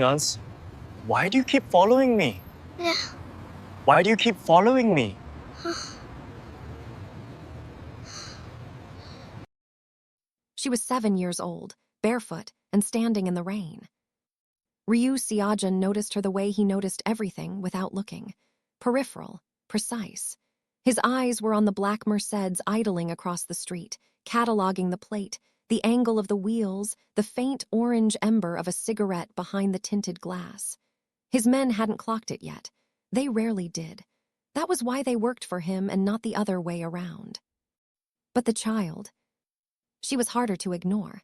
us. Why do you keep following me? Yeah. Why do you keep following me? She was 7 years old, barefoot, and standing in the rain. Ryu Seojun noticed her the way he noticed everything without looking. Peripheral, precise. His eyes were on the black Mercedes idling across the street, cataloging the plate, the angle of the wheels, the faint orange ember of a cigarette behind the tinted glass. His men hadn't clocked it yet. They rarely did. That was why they worked for him and not the other way around. But the child, she was harder to ignore.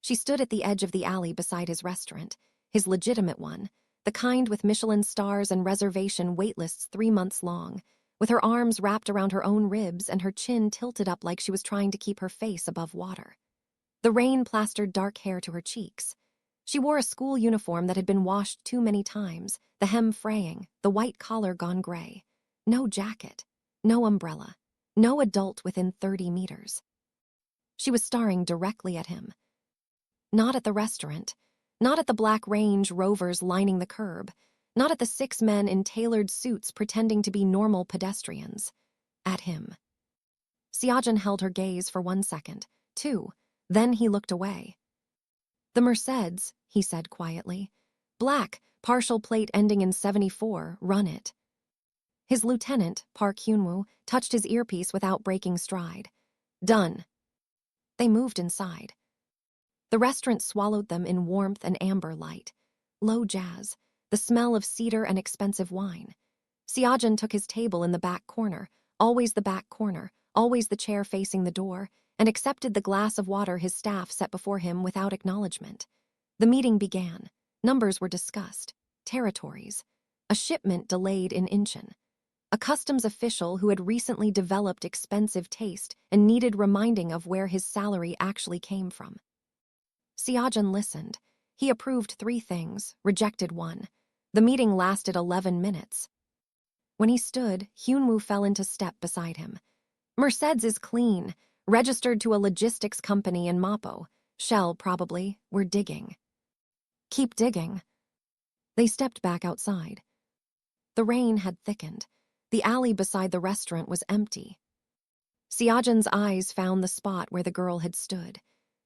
She stood at the edge of the alley beside his restaurant, his legitimate one, the kind with Michelin stars and reservation waitlists 3 months long, with her arms wrapped around her own ribs and her chin tilted up like she was trying to keep her face above water. The rain plastered dark hair to her cheeks. She wore a school uniform that had been washed too many times, the hem fraying, the white collar gone gray. No jacket, no umbrella, no adult within 30 meters. She was staring directly at him. Not at the restaurant, not at the black Range Rovers lining the curb, not at the 6 men in tailored suits pretending to be normal pedestrians. At him. Seojun held her gaze for 1 second, 2, then he looked away. "The Mercedes," he said quietly. "Black, partial plate ending in 74, run it." His lieutenant, Park Hyunwoo, touched his earpiece without breaking stride. "Done." They moved inside. The restaurant swallowed them in warmth and amber light. Low jazz, the smell of cedar and expensive wine. Seojun took his table in the back corner, always the back corner, always the chair facing the door, and accepted the glass of water his staff set before him without acknowledgement. The meeting began. Numbers were discussed. Territories. A shipment delayed in Incheon. A customs official who had recently developed expensive taste and needed reminding of where his salary actually came from. Seojun listened. He approved 3 things, rejected 1. The meeting lasted 11 minutes. When he stood, Hyunwoo fell into step beside him. "Mercedes is clean, registered to a logistics company in Mapo. Shell, probably. We're digging." "Keep digging." They stepped back outside. The rain had thickened. The alley beside the restaurant was empty. Seojun's eyes found the spot where the girl had stood.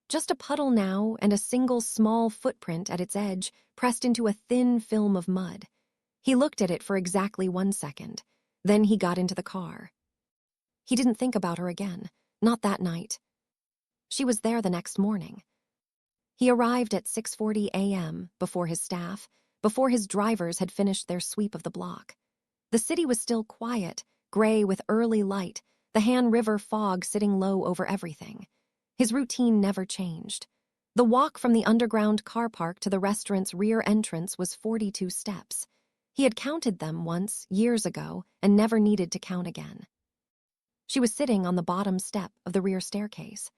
Just a puddle now and a single small footprint at its edge, pressed into a thin film of mud. He looked at it for exactly 1 second. Then he got into the car. He didn't think about her again, not that night. She was there the next morning. He arrived at 6:40 a.m. before his staff, before his drivers had finished their sweep of the block. The city was still quiet, gray with early light, the Han River fog sitting low over everything. His routine never changed. The walk from the underground car park to the restaurant's rear entrance was 42 steps. He had counted them once, years ago, and never needed to count again. She was sitting on the bottom step of the rear staircase.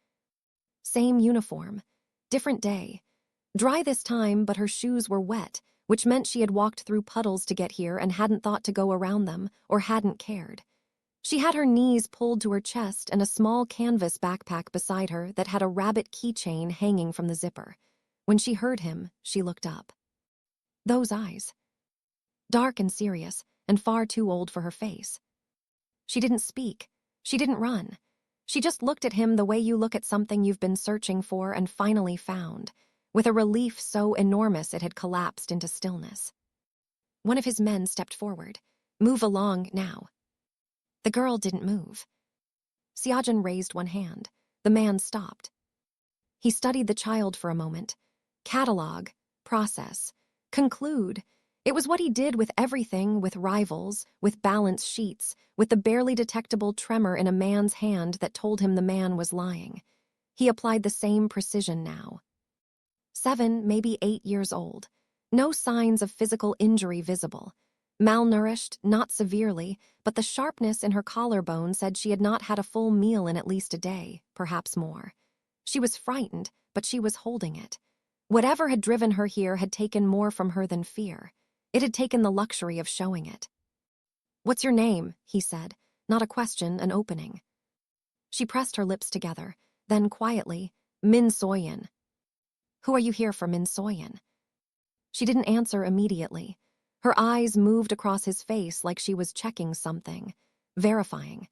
Same uniform, different day. Dry this time, but her shoes were wet, which meant she had walked through puddles to get here and hadn't thought to go around them, or hadn't cared. She had her knees pulled to her chest and a small canvas backpack beside her that had a rabbit keychain hanging from the zipper. When she heard him, she looked up. Those eyes. Dark and serious, and far too old for her face. She didn't speak. She didn't run. She just looked at him the way you look at something you've been searching for and finally found, with a relief so enormous it had collapsed into stillness. One of his men stepped forward. "Move along, now." The girl didn't move. Seojun raised one hand. The man stopped. He studied the child for a moment. Catalog, process, conclude. It was what he did with everything, with rivals, with balance sheets, with the barely detectable tremor in a man's hand that told him the man was lying. He applied the same precision now. 7, maybe 8 years old. No signs of physical injury visible. Malnourished, not severely, but the sharpness in her collarbone said she had not had a full meal in at least a day, perhaps more. She was frightened, but she was holding it. Whatever had driven her here had taken more from her than fear. It had taken the luxury of showing it. "What's your name?" he said, not a question, an opening. She pressed her lips together, then quietly, "Min Soyeon." "Who are you here for, Min Soyeon?" She didn't answer immediately. Her eyes moved across his face like she was checking something, verifying,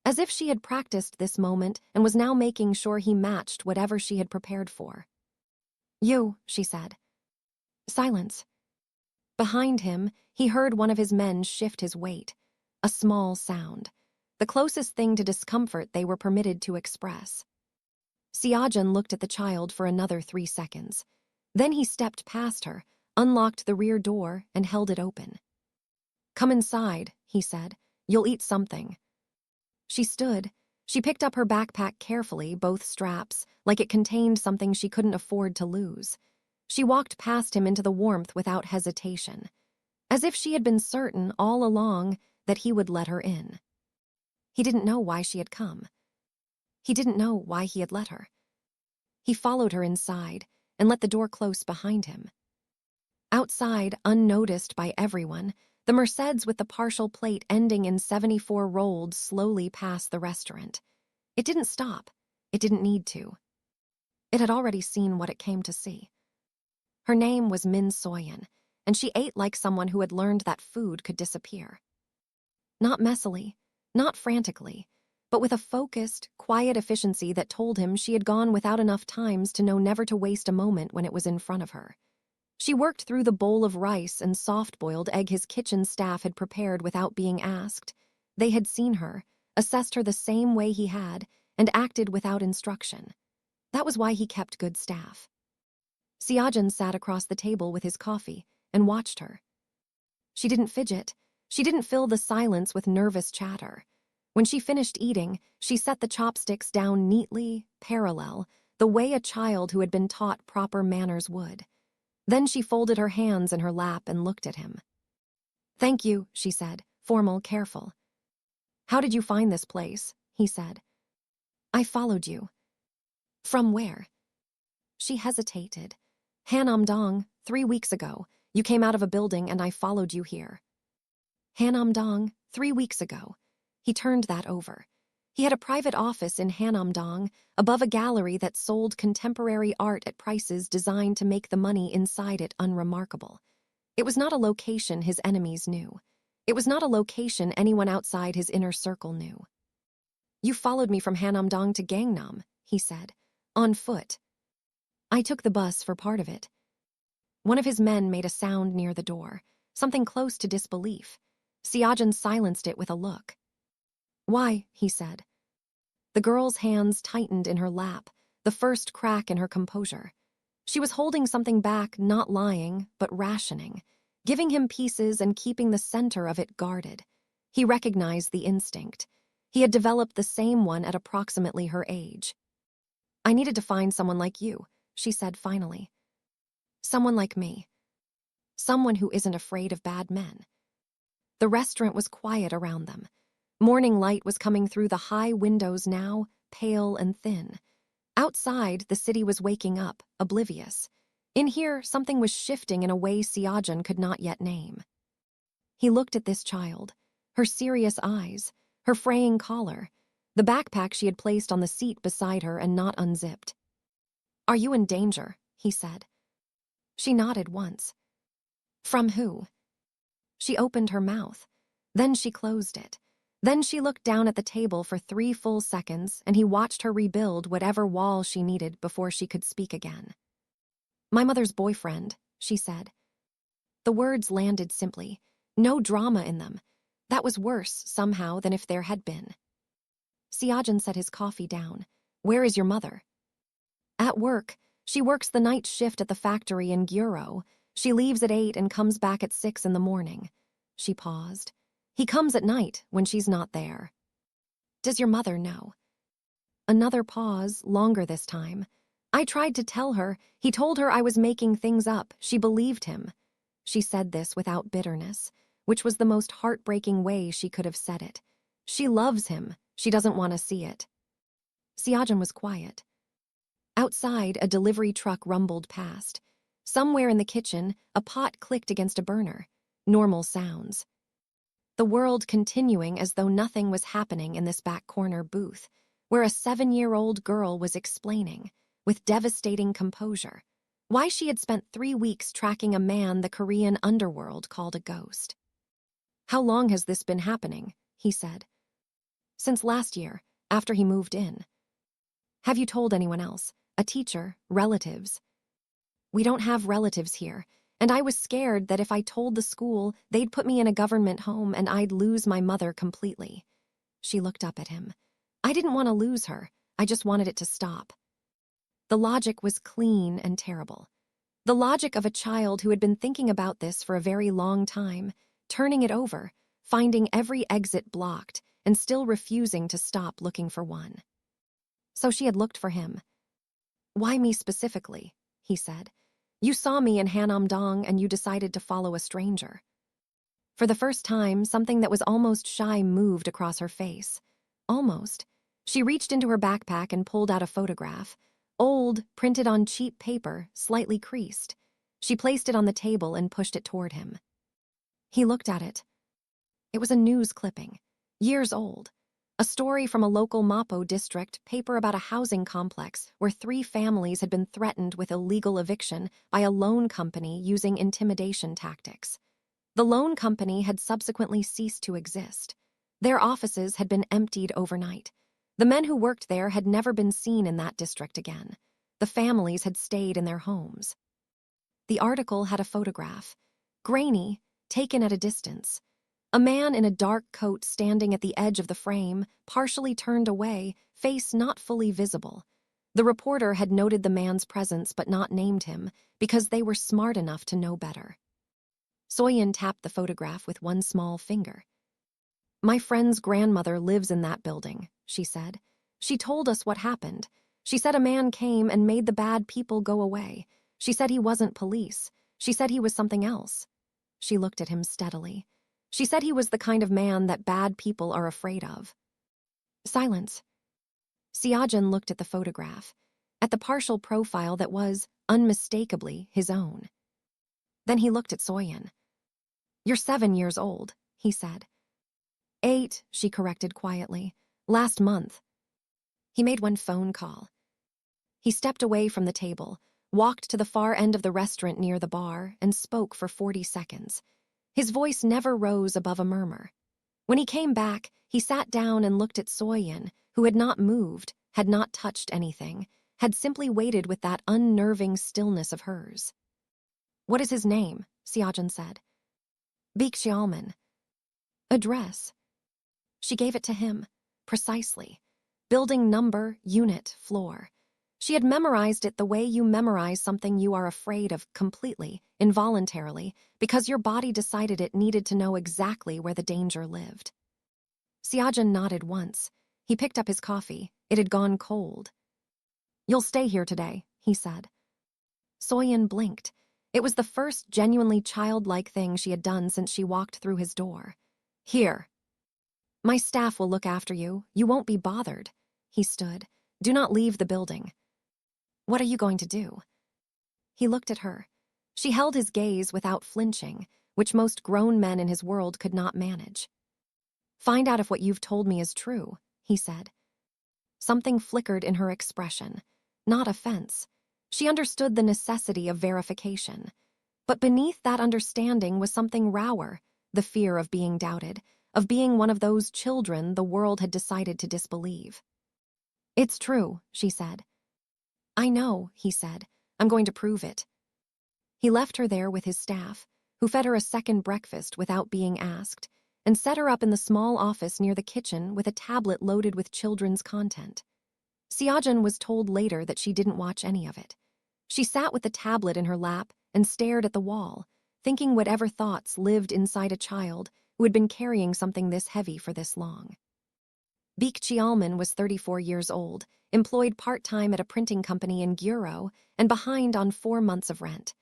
as if she had practiced this moment and was now making sure he matched whatever she had prepared for. "You," she said. Silence. Behind him, he heard one of his men shift his weight. A small sound. The closest thing to discomfort they were permitted to express. Seojun looked at the child for another 3 seconds. Then he stepped past her, unlocked the rear door, and held it open. "Come inside," he said. "You'll eat something." She stood. She picked up her backpack carefully, both straps, like it contained something she couldn't afford to lose. She walked past him into the warmth without hesitation, as if she had been certain all along that he would let her in. He didn't know why she had come. He didn't know why he had let her. He followed her inside and let the door close behind him. Outside, unnoticed by everyone, the Mercedes with the partial plate ending in 74 rolled slowly past the restaurant. It didn't stop. It didn't need to. It had already seen what it came to see. Her name was Min Soyeon, and she ate like someone who had learned that food could disappear. Not messily, not frantically, but with a focused, quiet efficiency that told him she had gone without enough times to know never to waste a moment when it was in front of her. She worked through the bowl of rice and soft-boiled egg his kitchen staff had prepared without being asked. They had seen her, assessed her the same way he had, and acted without instruction. That was why he kept good staff. Seojun sat across the table with his coffee and watched her. She didn't fidget. She didn't fill the silence with nervous chatter. When she finished eating, she set the chopsticks down neatly, parallel, the way a child who had been taught proper manners would. Then she folded her hands in her lap and looked at him. "Thank you," she said, formal, careful. "How did you find this place?" he said. "I followed you." "From where?" She hesitated. "Hanam-dong, 3 weeks ago. You came out of a building and I followed you here." Hanam-dong, 3 weeks ago. He turned that over. He had a private office in Hanam-dong, above a gallery that sold contemporary art at prices designed to make the money inside it unremarkable. It was not a location his enemies knew. It was not a location anyone outside his inner circle knew. "You followed me from Hanam-dong to Gangnam," he said, "on foot." "I took the bus for part of it." One of his men made a sound near the door, something close to disbelief. Seojun silenced it with a look. "Why?" he said. The girl's hands tightened in her lap, the first crack in her composure. She was holding something back, not lying, but rationing, giving him pieces and keeping the center of it guarded. He recognized the instinct. He had developed the same one at approximately her age. "I needed to find someone like you," she said finally. "Someone like me. Someone who isn't afraid of bad men." The restaurant was quiet around them. Morning light was coming through the high windows now, pale and thin. Outside, the city was waking up, oblivious. In here, something was shifting in a way Seojun could not yet name. He looked at this child, her serious eyes, her fraying collar, the backpack she had placed on the seat beside her and not unzipped. "Are you in danger?" he said. She nodded once. "From who?" She opened her mouth. Then she closed it. Then she looked down at the table for 3 full seconds, and he watched her rebuild whatever wall she needed before she could speak again. "My mother's boyfriend," she said. The words landed simply. No drama in them. That was worse, somehow, than if there had been. Seojun set his coffee down. "Where is your mother?" "At work. She works the night shift at the factory in Gyuro. She leaves at 8 and comes back at 6 in the morning." She paused. "He comes at night, when she's not there." "Does your mother know?" Another pause, longer this time. "I tried to tell her. He told her I was making things up. She believed him." She said this without bitterness, which was the most heartbreaking way she could have said it. She loves him. She doesn't want to see it. Seojun was quiet. Outside, a delivery truck rumbled past. Somewhere in the kitchen, a pot clicked against a burner. Normal sounds. The world continuing as though nothing was happening in this back corner booth, where a 7-year-old girl was explaining, with devastating composure, Why she had spent 3 weeks tracking a man the Korean underworld called a ghost. "How long has this been happening?" he said. "Since last year, after he moved in." "Have you told anyone else? A teacher? Relatives?" "We don't have relatives here, and I was scared that if I told the school, they'd put me in a government home and I'd lose my mother completely." She looked up at him. "I didn't want to lose her. I just wanted it to stop." The logic was clean and terrible. The logic of a child who had been thinking about this for a very long time, turning it over, finding every exit blocked, and still refusing to stop looking for one. So she had looked for him. "Why me specifically?" he said. "You saw me in Hanam-dong and you decided to follow a stranger." For the first time, something that was almost shy moved across her face. Almost. She reached into her backpack and pulled out a photograph. Old, printed on cheap paper, slightly creased. She placed it on the table and pushed it toward him. He looked at it. It was a news clipping, years old. A story from a local Mapo district paper about a housing complex where 3 families had been threatened with illegal eviction by a loan company using intimidation tactics. The loan company had subsequently ceased to exist. Their offices had been emptied overnight. The men who worked there had never been seen in that district again. The families had stayed in their homes. The article had a photograph, grainy, taken at a distance. A man in a dark coat standing at the edge of the frame, partially turned away, face not fully visible. The reporter had noted the man's presence but not named him because they were smart enough to know better. Seoyun tapped the photograph with one small finger. "My friend's grandmother lives in that building," she said. "She told us what happened. She said a man came and made the bad people go away. She said he wasn't police. She said he was something else." She looked at him steadily. "She said he was the kind of man that bad people are afraid of." Silence. Seojun looked at the photograph, at the partial profile that was, unmistakably, his own. Then he looked at Seoyun. "You're 7 years old," he said. 8, she corrected quietly. "Last month." He made one phone call. He stepped away from the table, walked to the far end of the restaurant near the bar, and spoke for 40 seconds. His voice never rose above a murmur. When he came back, he sat down and looked at Seoyun, who had not moved, had not touched anything, had simply waited with that unnerving stillness of hers. "What is his name?" Seojun said. "Baek Xiaoman." "Address?" She gave it to him, precisely. Building number, unit, floor. She had memorized it the way you memorize something you are afraid of completely, involuntarily, because your body decided it needed to know exactly where the danger lived. Seojun nodded once. He picked up his coffee. It had gone cold. "You'll stay here today," he said. Seoyun blinked. It was the first genuinely childlike thing she had done since she walked through his door. "Here." "My staff will look after you. You won't be bothered." He stood. "Do not leave the building." "What are you going to do?" He looked at her. She held his gaze without flinching, which most grown men in his world could not manage. "Find out if what you've told me is true," he said. Something flickered in her expression. Not offense. She understood the necessity of verification. But beneath that understanding was something rower, the fear of being doubted, of being one of those children the world had decided to disbelieve. "It's true," she said. "I know," he said. "I'm going to prove it." He left her there with his staff, who fed her a second breakfast without being asked, and set her up in the small office near the kitchen with a tablet loaded with children's content. Seojun was told later that she didn't watch any of it. She sat with the tablet in her lap and stared at the wall, thinking whatever thoughts lived inside a child who had been carrying something this heavy for this long. Baek Chialman was 34 years old, employed part-time at a printing company in Guro, and behind on 4 months of rent.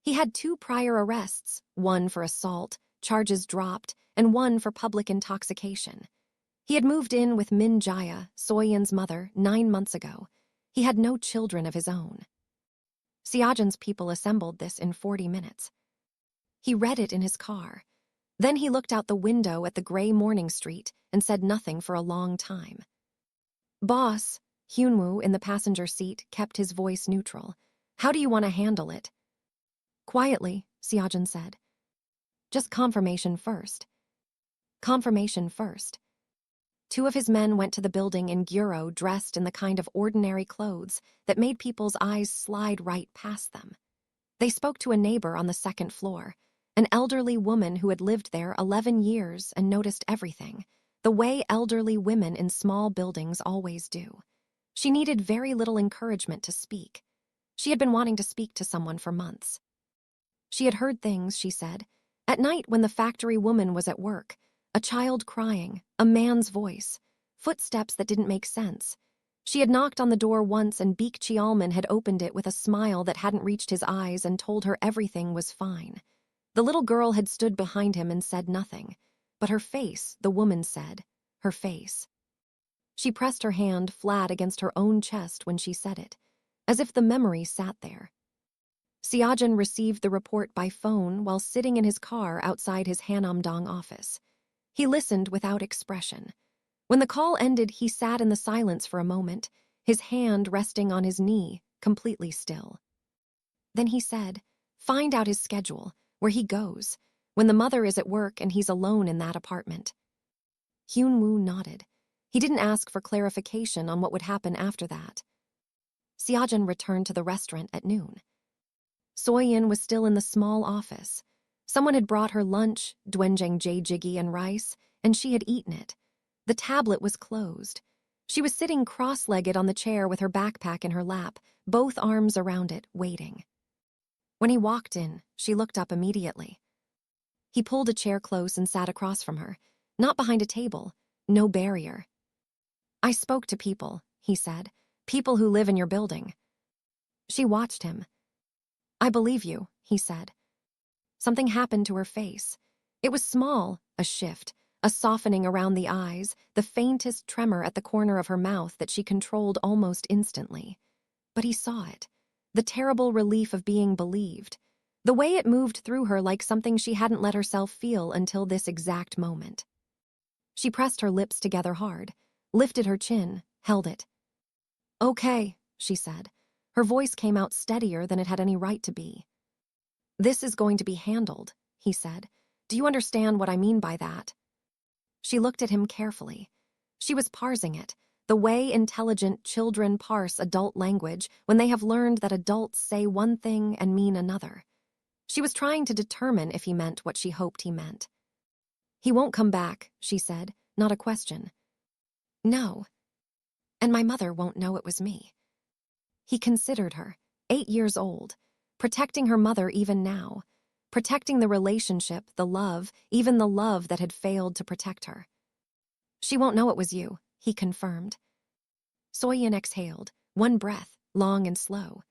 He had 2 prior arrests, one for assault, charges dropped, and one for public intoxication. He had moved in with Min Jaya, Soyun's mother, 9 months ago. He had no children of his own. Seojun's people assembled this in 40 minutes. He read it in his car. Then he looked out the window at the gray morning street and said nothing for a long time. "Boss," Hyunwoo in the passenger seat kept his voice neutral. How do you want to handle it? Quietly, Seojun said. Just confirmation first. Confirmation first. Two of his men went to the building in gyro dressed in the kind of ordinary clothes that made people's eyes slide right past them. They spoke to a neighbor on the second floor, an elderly woman who had lived there 11 years and noticed everything, the way elderly women in small buildings always do. She needed very little encouragement to speak. She had been wanting to speak to someone for months. She had heard things, she said, at night when the factory woman was at work, a child crying, a man's voice, footsteps that didn't make sense. She had knocked on the door once and Baek Cheolman had opened it with a smile that hadn't reached his eyes and told her everything was fine. The little girl had stood behind him and said nothing, but her face, the woman said, her face. She pressed her hand flat against her own chest when she said it, as if the memory sat there. Seojun received the report by phone while sitting in his car outside his Hanamdong office. He listened without expression. When the call ended, he sat in the silence for a moment, his hand resting on his knee, completely still. Then he said, "Find out his schedule, where he goes, when the mother is at work and he's alone in that apartment." Hyun-woo nodded. He didn't ask for clarification on what would happen after that. Seojun returned to the restaurant at noon. Soyeon was still in the small office. Someone had brought her lunch, doenjang jjigae and rice, and she had eaten it. The tablet was closed. She was sitting cross-legged on the chair with her backpack in her lap, both arms around it, waiting. When he walked in, she looked up immediately. He pulled a chair close and sat across from her, not behind a table, no barrier. "I spoke to people," he said, "people who live in your building." She watched him. "I believe you," he said. Something happened to her face. It was small, a shift, a softening around the eyes, the faintest tremor at the corner of her mouth that she controlled almost instantly. But he saw it, the terrible relief of being believed, the way it moved through her like something she hadn't let herself feel until this exact moment. She pressed her lips together hard, lifted her chin, held it. "Okay," she said. Her voice came out steadier than it had any right to be. "This is going to be handled," he said. "Do you understand what I mean by that?" She looked at him carefully. She was parsing it, the way intelligent children parse adult language when they have learned that adults say one thing and mean another. She was trying to determine if he meant what she hoped he meant. "He won't come back," she said, not a question. "No. And my mother won't know it was me." He considered her, 8 years old, protecting her mother even now, protecting the relationship, the love, even the love that had failed to protect her. "She won't know it was you," he confirmed. Soyeon exhaled, one breath, long and slow.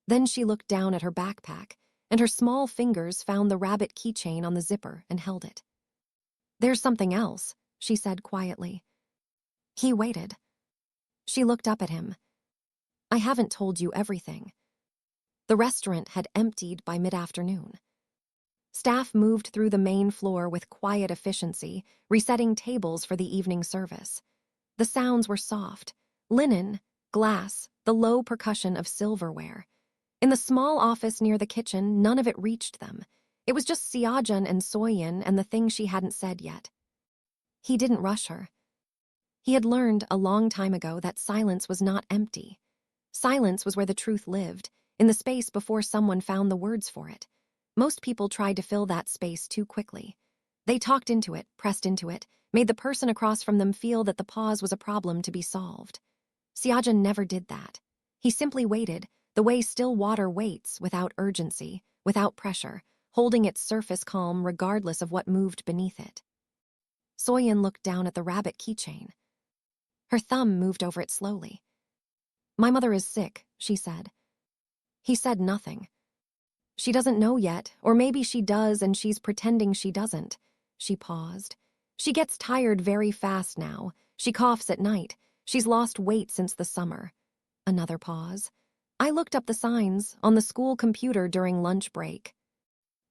Then she looked down at her backpack, and her small fingers found the rabbit keychain on the zipper and held it. "There's something else," she said quietly. He waited. She looked up at him. "I haven't told you everything." The restaurant had emptied by mid-afternoon. Staff moved through the main floor with quiet efficiency, resetting tables for the evening service. The sounds were soft, linen, glass, the low percussion of silverware. In the small office near the kitchen, none of it reached them. It was just Seojun and Soyeon and the thing she hadn't said yet. He didn't rush her. He had learned a long time ago that silence was not empty. Silence was where the truth lived, in the space before someone found the words for it. Most people tried to fill that space too quickly. They talked into it, pressed into it, made the person across from them feel that the pause was a problem to be solved. Seojun never did that. He simply waited, the way still water waits, without urgency, without pressure, holding its surface calm regardless of what moved beneath it. Soyeon looked down at the rabbit keychain. Her thumb moved over it slowly. "My mother is sick," she said. He said nothing. "She doesn't know yet, or maybe she does and she's pretending she doesn't." She paused. "She gets tired very fast now. She coughs at night. She's lost weight since the summer." Another pause. "I looked up the signs on the school computer during lunch break."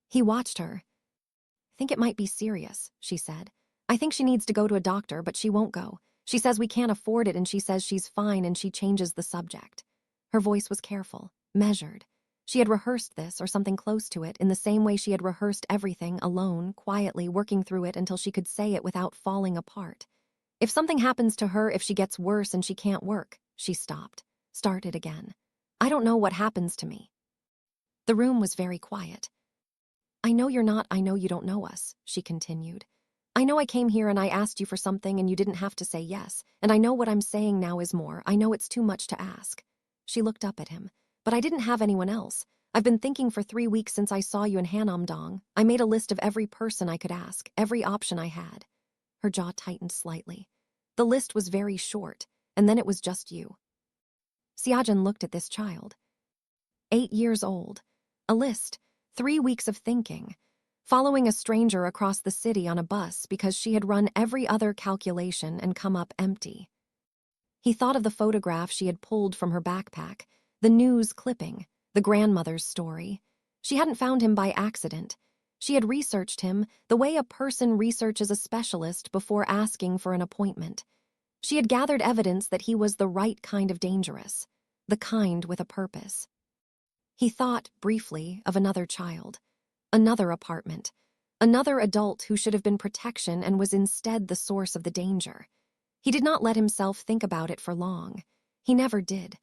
He watched her. "I think it might be serious," she said. "I think she needs to go to a doctor, but she won't go. She says we can't afford it and she says she's fine and she changes the subject." Her voice was careful, measured. She had rehearsed this or something close to it in the same way she had rehearsed everything alone, quietly working through it until she could say it without falling apart. If something happens to her, if she gets worse and she can't work, she stopped, started again. I don't know what happens to me. The room was very quiet. I know you don't know us, she continued. I know I came here and I asked you for something and you didn't have to say yes, and I know what I'm saying now is more. I know it's too much to ask. She looked up at him. But I didn't have anyone else. I've been thinking for 3 weeks since I saw you in Hanamdong. I made a list of every person I could ask, every option I had. Her jaw tightened slightly. The list was very short, and then it was just you. Seojun looked at this child. 8 years old. A list. 3 weeks of thinking. Following a stranger across the city on a bus because she had run every other calculation and come up empty. He thought of the photograph she had pulled from her backpack, the news clipping, the grandmother's story. She hadn't found him by accident. She had researched him the way a person researches a specialist before asking for an appointment. She had gathered evidence that he was the right kind of dangerous, the kind with a purpose. He thought, briefly, of another child, another apartment, another adult who should have been protection and was instead the source of the danger. He did not let himself think about it for long. He never did.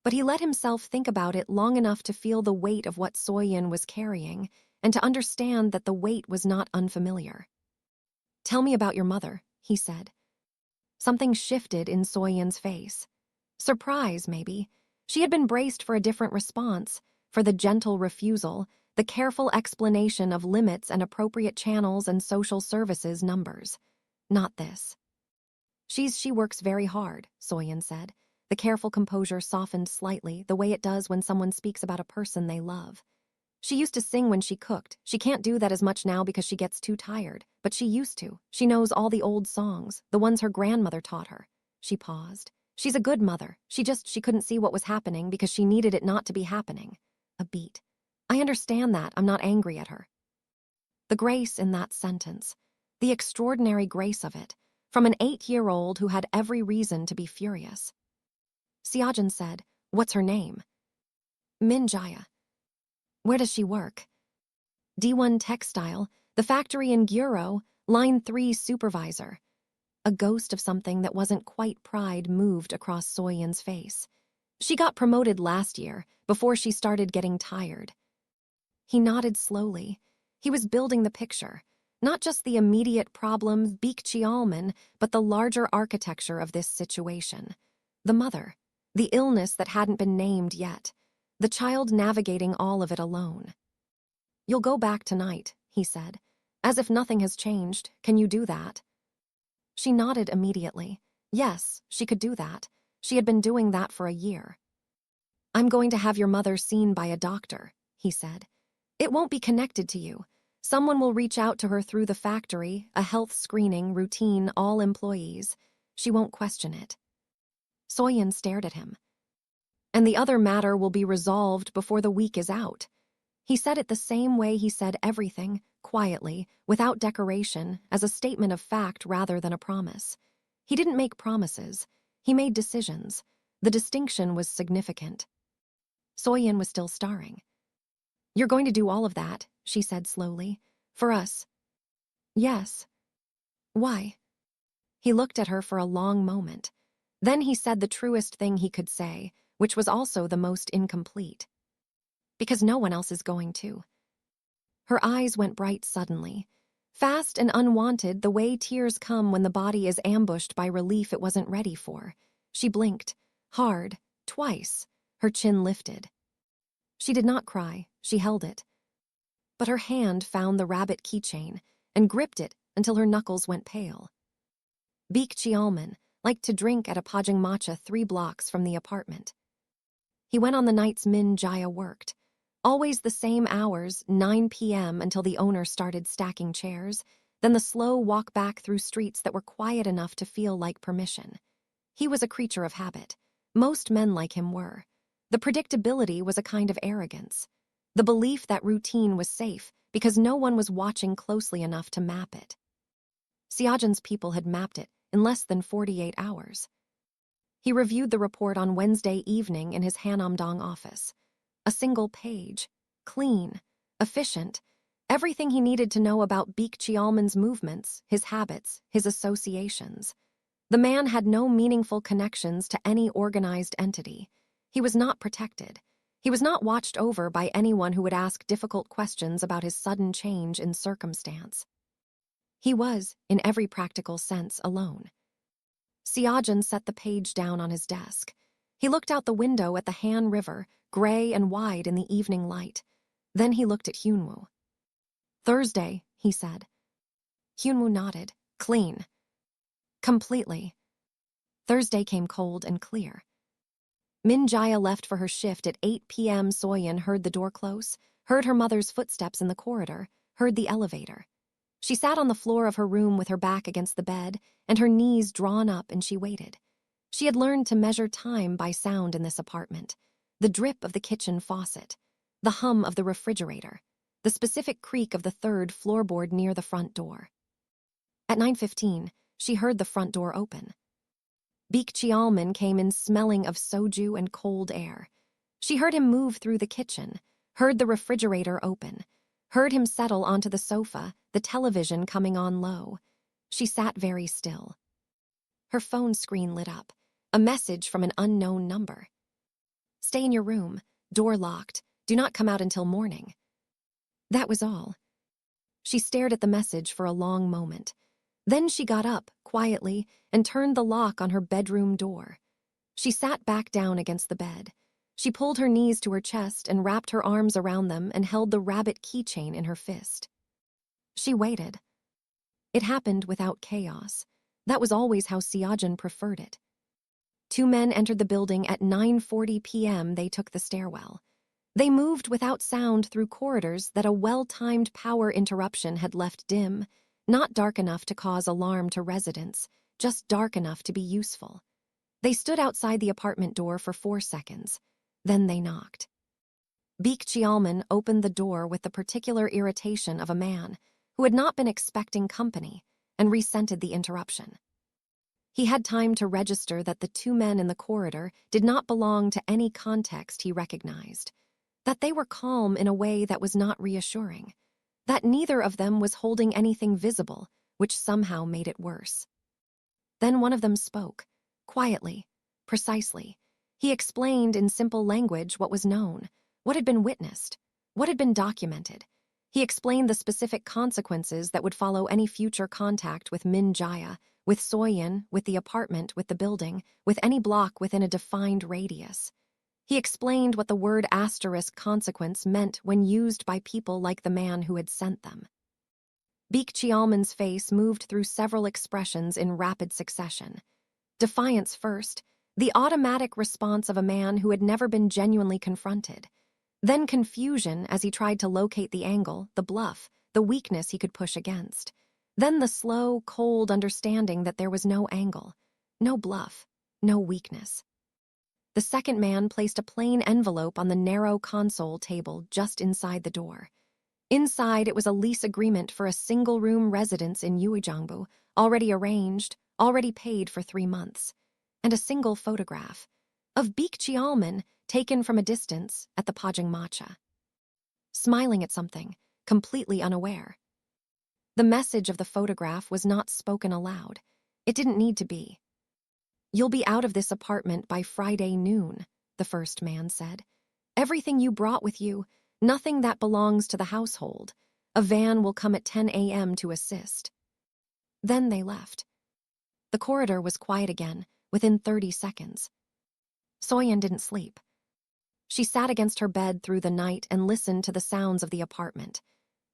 But he let himself think about it long enough to feel the weight of what Seoyun was carrying and to understand that the weight was not unfamiliar. Tell me about your mother, he said. Something shifted in Seoyun's face. Surprise, maybe. She had been braced for a different response, for the gentle refusal, the careful explanation of limits and appropriate channels and social services numbers. Not this. She works very hard, Seoyun said. The careful composure softened slightly, the way it does when someone speaks about a person they love. She used to sing when she cooked. She can't do that as much now because she gets too tired, but she used to. She knows all the old songs, the ones her grandmother taught her. She paused. She's a good mother. She couldn't see what was happening because she needed it not to be happening. A beat. I understand that. I'm not angry at her. The grace in that sentence, the extraordinary grace of it, from an 8-year-old who had every reason to be furious. Seojun said, "What's her name?" Min Jaya. Where does she work? D1 Textile, the factory in Gyuro, Line 3 supervisor. A ghost of something that wasn't quite pride moved across Soyun's face. She got promoted last year, before she started getting tired. He nodded slowly. He was building the picture. Not just the immediate problem, Baekjeolman, but the larger architecture of this situation. The mother. The illness that hadn't been named yet. The child navigating all of it alone. You'll go back tonight, he said. As if nothing has changed. Can you do that? She nodded immediately. Yes, she could do that. She had been doing that for a year. I'm going to have your mother seen by a doctor, he said. It won't be connected to you. Someone will reach out to her through the factory, a health screening, routine, all employees. She won't question it. Seoyun stared at him. And the other matter will be resolved before the week is out. He said it the same way he said everything, quietly, without decoration, as a statement of fact rather than a promise. He didn't make promises. He made decisions. The distinction was significant. Seoyun was still staring. You're going to do all of that, she said slowly. For us. Yes. Why? He looked at her for a long moment. Then he said the truest thing he could say, which was also the most incomplete. Because no one else is going to. Her eyes went bright suddenly. Fast and unwanted, the way tears come when the body is ambushed by relief it wasn't ready for. She blinked. Hard. Twice. Her chin lifted. She did not cry. She held it. But her hand found the rabbit keychain and gripped it until her knuckles went pale. Baekjeolman liked to drink at a Pajang matcha 3 blocks from the apartment. He went on the nights Min Jaya worked. Always the same hours, 9 p.m. until the owner started stacking chairs, then the slow walk back through streets that were quiet enough to feel like permission. He was a creature of habit. Most men like him were. The predictability was a kind of arrogance. The belief that routine was safe because no one was watching closely enough to map it. Seojun's people had mapped it in less than 48 hours. He reviewed the report on Wednesday evening in his Hanamdong office. A single page. Clean. Efficient. Everything he needed to know about Baek Cheolman's movements, his habits, his associations. The man had no meaningful connections to any organized entity. He was not protected. He was not watched over by anyone who would ask difficult questions about his sudden change in circumstance. He was, in every practical sense, alone. Seojun set the page down on his desk. He looked out the window at the Han River, gray and wide in the evening light. Then he looked at Hyunwoo. "Thursday," he said. Hyunwoo nodded. "Clean." "Completely." Thursday came cold and clear. Min Jaya left for her shift at 8 p.m. Soyeon heard the door close, heard her mother's footsteps in the corridor, heard the elevator. She sat on the floor of her room with her back against the bed and her knees drawn up, and she waited. She had learned to measure time by sound in this apartment. The drip of the kitchen faucet, the hum of the refrigerator, the specific creak of the third floorboard near the front door. At 9:15, she heard the front door open. Baek Cheolman came in smelling of soju and cold air. She heard him move through the kitchen, heard the refrigerator open, heard him settle onto the sofa, the television coming on low. She sat very still. Her phone screen lit up, a message from an unknown number. "Stay in your room, door locked, do not come out until morning." That was all. She stared at the message for a long moment. Then she got up, quietly, and turned the lock on her bedroom door. She sat back down against the bed. She pulled her knees to her chest and wrapped her arms around them and held the rabbit keychain in her fist. She waited. It happened without chaos. That was always how Seojun preferred it. Two men entered the building at 9:40 p.m. They took the stairwell. They moved without sound through corridors that a well-timed power interruption had left dim, not dark enough to cause alarm to residents, just dark enough to be useful. They stood outside the apartment door for 4 seconds. Then they knocked. Baek Cheolman opened the door with the particular irritation of a man who had not been expecting company and resented the interruption. He had time to register that the two men in the corridor did not belong to any context he recognized, that they were calm in a way that was not reassuring, that neither of them was holding anything visible, which somehow made it worse. Then one of them spoke, quietly, precisely. He explained in simple language what was known, what had been witnessed, what had been documented. He explained the specific consequences that would follow any future contact with Min Jaya, with Soyeon, with the apartment, with the building, with any block within a defined radius. He explained what the word asterisk consequence meant when used by people like the man who had sent them. Baek Cheolman's face moved through several expressions in rapid succession. Defiance first, the automatic response of a man who had never been genuinely confronted. Then confusion as he tried to locate the angle, the bluff, the weakness he could push against. Then the slow, cold understanding that there was no angle, no bluff, no weakness. The second man placed a plain envelope on the narrow console table just inside the door. Inside, it was a lease agreement for a single-room residence in Uijeongbu, already arranged, already paid for 3 months, and a single photograph of Baek Cheolman taken from a distance at the Pajangmacha. Smiling at something, completely unaware. The message of the photograph was not spoken aloud. It didn't need to be. "You'll be out of this apartment by Friday noon," the first man said. "Everything you brought with you, nothing that belongs to the household. A van will come at 10 a.m. to assist." Then they left. The corridor was quiet again, within 30 seconds. Soyeon didn't sleep. She sat against her bed through the night and listened to the sounds of the apartment.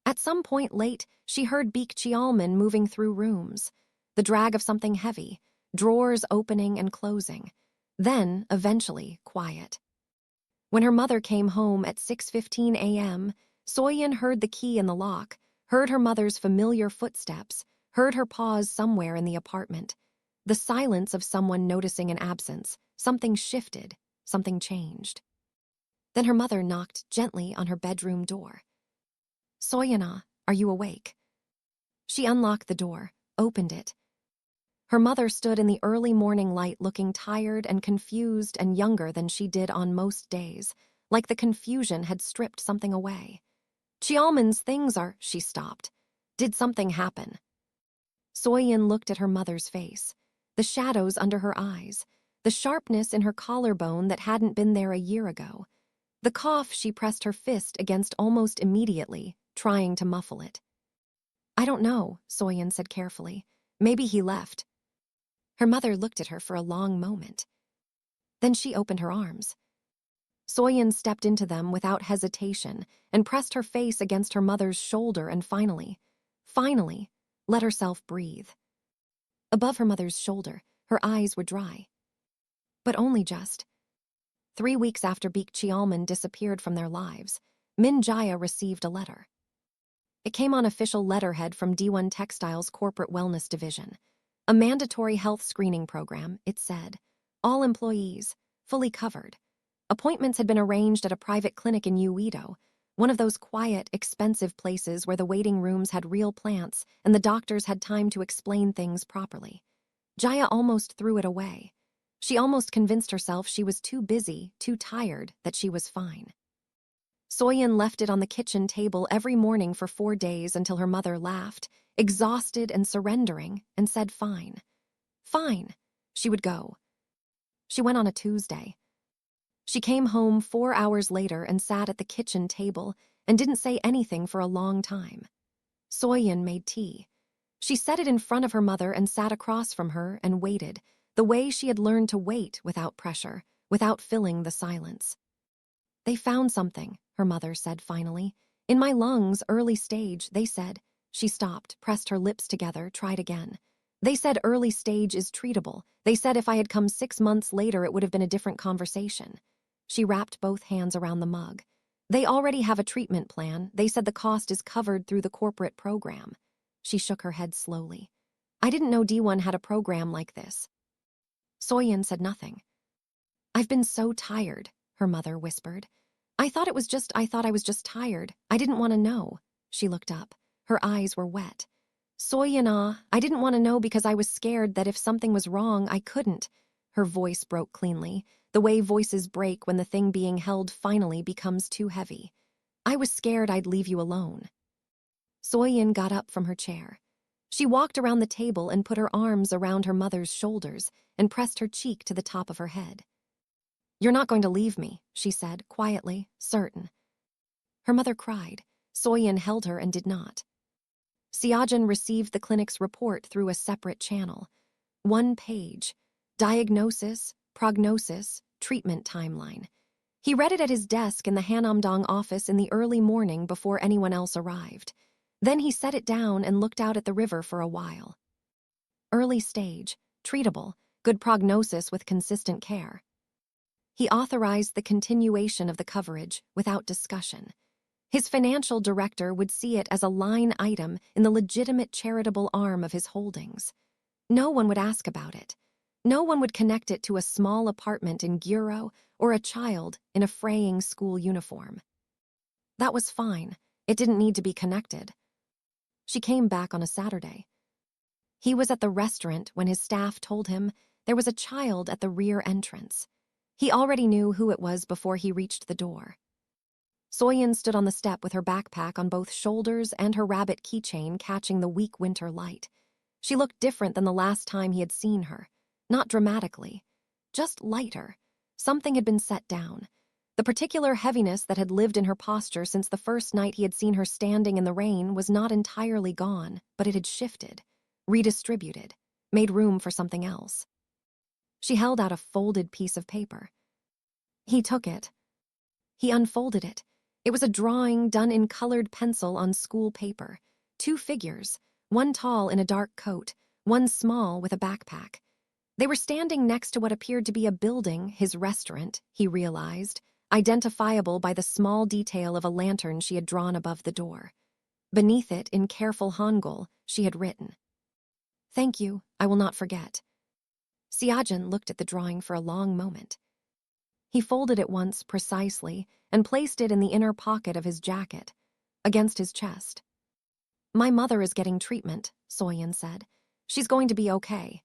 At some point late, she heard Baek Cheolman moving through rooms, the drag of something heavy, drawers opening and closing. Then, eventually, quiet. When her mother came home at 6:15 a.m., Soyeon heard the key in the lock, heard her mother's familiar footsteps, heard her pause somewhere in the apartment. The silence of someone noticing an absence. Something shifted, something changed. Then her mother knocked gently on her bedroom door. "Soyeon, are you awake?" She unlocked the door, opened it. Her mother stood in the early morning light looking tired and confused and younger than she did on most days, like the confusion had stripped something away. Cheolman's things are, she stopped. Did something happen? Soyeon looked at her mother's face, the shadows under her eyes, the sharpness in her collarbone that hadn't been there a year ago. The cough she pressed her fist against almost immediately, trying to muffle it. I don't know, Soyeon said carefully. Maybe he left. Her mother looked at her for a long moment. Then she opened her arms. Soyeon stepped into them without hesitation and pressed her face against her mother's shoulder and finally, let herself breathe. Above her mother's shoulder, her eyes were dry. But only just. 3 weeks after Baek Cheolman disappeared from their lives, Min Jaya received a letter. It came on official letterhead from D1 Textile's Corporate Wellness Division. A mandatory health screening program, it said. All employees, fully covered. Appointments had been arranged at a private clinic in Uido, one of those quiet, expensive places where the waiting rooms had real plants and the doctors had time to explain things properly. Jaya almost threw it away. She almost convinced herself she was too busy, too tired, that she was fine. Soyeon left it on the kitchen table every morning for 4 days until her mother laughed, exhausted and surrendering, and said fine. Fine. She would go. She went on a Tuesday. She came home 4 hours later and sat at the kitchen table and didn't say anything for a long time. Soyeon made tea. She set it in front of her mother and sat across from her and waited, the way she had learned to wait without pressure, without filling the silence. They found something, her mother said finally. In my lungs, early stage, they said. She stopped, pressed her lips together, tried again. They said early stage is treatable. They said if I had come 6 months later, it would have been a different conversation. She wrapped both hands around the mug. They already have a treatment plan. They said the cost is covered through the corporate program. She shook her head slowly. I didn't know D1 had a program like this. Soyeon said nothing. I've been so tired, her mother whispered. I thought I was just tired. I didn't want to know. She looked up. Her eyes were wet. Soyeon, I didn't want to know because I was scared that if something was wrong, I couldn't. Her voice broke cleanly, the way voices break when the thing being held finally becomes too heavy. I was scared I'd leave you alone. Soyeon got up from her chair. She walked around the table and put her arms around her mother's shoulders and pressed her cheek to the top of her head. You're not going to leave me, she said, quietly, certain. Her mother cried. Soyeon held her and did not. Seojun received the clinic's report through a separate channel. 1 page. Diagnosis, prognosis, treatment timeline. He read it at his desk in the Hanamdong office in the early morning before anyone else arrived. Then he set it down and looked out at the river for a while. Early stage, treatable, good prognosis with consistent care. He authorized the continuation of the coverage without discussion. His financial director would see it as a line item in the legitimate charitable arm of his holdings. No one would ask about it. No one would connect it to a small apartment in Guro or a child in a fraying school uniform. That was fine. It didn't need to be connected. She came back on a Saturday. He was at the restaurant when his staff told him there was a child at the rear entrance. He already knew who it was before he reached the door. Soyeon stood on the step with her backpack on both shoulders and her rabbit keychain catching the weak winter light. She looked different than the last time he had seen her. Not dramatically, just lighter. Something had been set down. The particular heaviness that had lived in her posture since the first night he had seen her standing in the rain was not entirely gone, but it had shifted, redistributed, made room for something else. She held out a folded piece of paper. He took it. He unfolded it. It was a drawing done in colored pencil on school paper. 2 figures, one tall in a dark coat, one small with a backpack. They were standing next to what appeared to be a building, his restaurant, he realized, identifiable by the small detail of a lantern she had drawn above the door. Beneath it, in careful Hangul, she had written, "Thank you, I will not forget." Seojun looked at the drawing for a long moment. He folded it once precisely and placed it in the inner pocket of his jacket, against his chest. My mother is getting treatment, Soyeon said. She's going to be okay.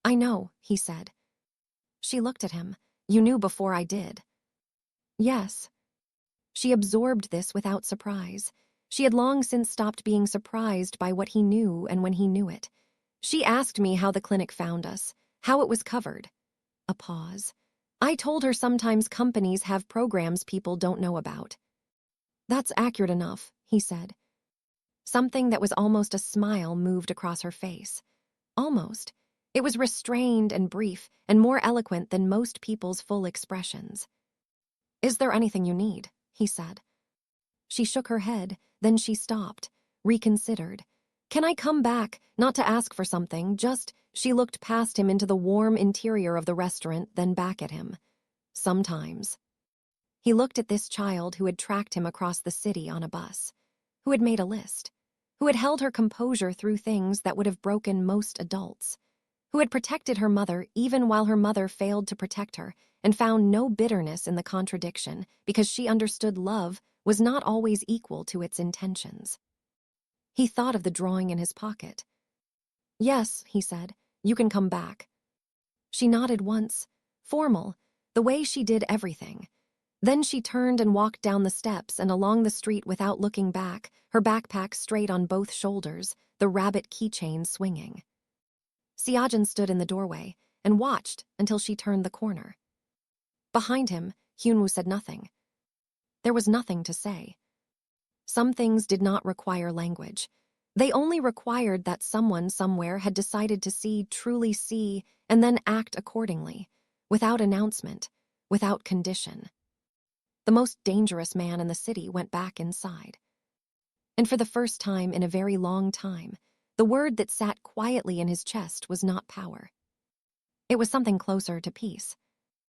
I know, he said. She looked at him. You knew before I did. Yes. She absorbed this without surprise. She had long since stopped being surprised by what he knew and when he knew it. She asked me how the clinic found us, how it was covered. A pause. I told her sometimes companies have programs people don't know about. That's accurate enough, he said. Something that was almost a smile moved across her face. Almost. It was restrained and brief and more eloquent than most people's full expressions. Is there anything you need? He said. She shook her head, then she stopped, reconsidered. Can I come back, not to ask for something, just, she looked past him into the warm interior of the restaurant, then back at him. Sometimes. He looked at this child who had tracked him across the city on a bus, who had made a list, who had held her composure through things that would have broken most adults, who had protected her mother even while her mother failed to protect her and found no bitterness in the contradiction because she understood love was not always equal to its intentions. He thought of the drawing in his pocket. Yes, he said, you can come back. She nodded once, formal, the way she did everything. Then she turned and walked down the steps and along the street without looking back, her backpack straight on both shoulders, the rabbit keychain swinging. Seojun stood in the doorway and watched until she turned the corner. Behind him, Hyunwoo said nothing. There was nothing to say. Some things did not require language. They only required that someone somewhere had decided to see, truly see, and then act accordingly, without announcement, without condition. The most dangerous man in the city went back inside. And for the first time in a very long time, the word that sat quietly in his chest was not power. It was something closer to peace.